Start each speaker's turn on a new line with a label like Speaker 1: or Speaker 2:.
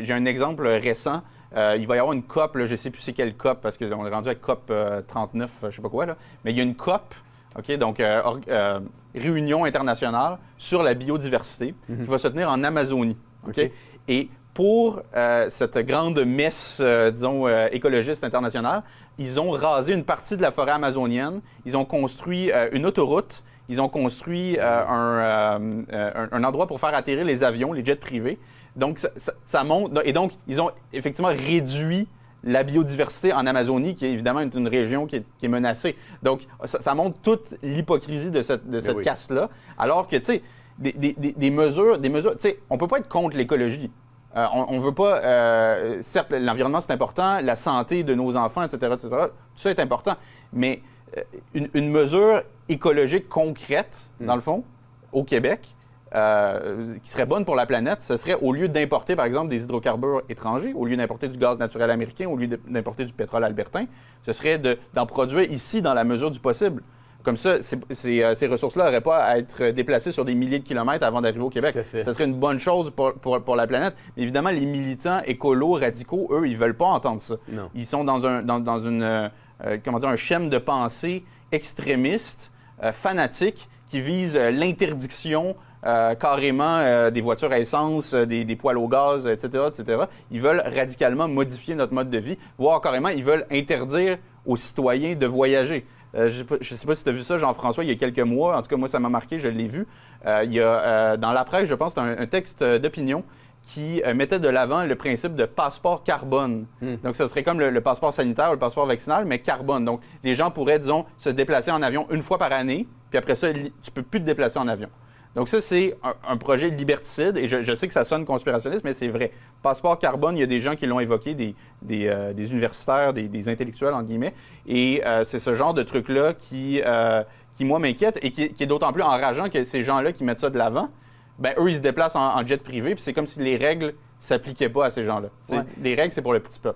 Speaker 1: J'ai un exemple récent. Il va y avoir une COP, là, je ne sais plus c'est quelle COP, parce qu'on est rendu à COP 39, je ne sais pas quoi, là. Mais il y a une COP, OK, donc réunion internationale sur la biodiversité, qui va se tenir en Amazonie. OK? Et pour cette grande messe, disons, écologiste internationale, ils ont rasé une partie de la forêt amazonienne, ils ont construit une autoroute, ils ont construit un endroit pour faire atterrir les avions, les jets privés. Donc, ça monte. Et donc, ils ont effectivement réduit la biodiversité en Amazonie, qui est évidemment une région qui est menacée. Donc, ça montre toute l'hypocrisie de cette caste-là. Alors que, tu sais, des mesures, tu sais, on peut pas être contre l'écologie. On veut pas, certes, l'environnement c'est important, la santé de nos enfants, etc., tout ça est important, mais une mesure écologique concrète, dans le fond, au Québec, qui serait bonne pour la planète, ce serait au lieu d'importer, par exemple, des hydrocarbures étrangers, au lieu d'importer du gaz naturel américain, au lieu d'importer du pétrole albertain, ce serait d'en produire ici dans la mesure du possible. Comme ça, ces ressources-là n'auraient pas à être déplacées sur des milliers de kilomètres avant d'arriver au Québec. Ça serait une bonne chose pour la planète. Mais évidemment, les militants écolos, radicaux, eux, ils veulent pas entendre ça.
Speaker 2: Non.
Speaker 1: Ils sont dans un schème de pensée extrémiste, fanatique, qui vise l'interdiction carrément des voitures à essence, des poêles au gaz, etc., etc. Ils veulent radicalement modifier notre mode de vie, voire carrément, ils veulent interdire aux citoyens de voyager. Je ne sais pas si tu as vu ça, Jean-François, il y a quelques mois. En tout cas, moi, ça m'a marqué, je l'ai vu. Il y a, dans la presse, je pense, un texte d'opinion qui mettait de l'avant le principe de passeport carbone. Donc, ça serait comme le passeport sanitaire ou le passeport vaccinal, mais carbone. Donc, les gens pourraient, disons, se déplacer en avion une fois par année, puis après ça, tu ne peux plus te déplacer en avion. Donc ça, c'est un projet liberticide, et je sais que ça sonne conspirationniste, mais c'est vrai. Passeport carbone, il y a des gens qui l'ont évoqué, des universitaires, des intellectuels, entre guillemets, et c'est ce genre de truc-là qui moi, m'inquiète, et qui est d'autant plus enrageant que ces gens-là qui mettent ça de l'avant, ben eux, ils se déplacent en jet privé, puis c'est comme si les règles s'appliquaient pas à ces gens-là. Les règles, c'est pour le petit peuple.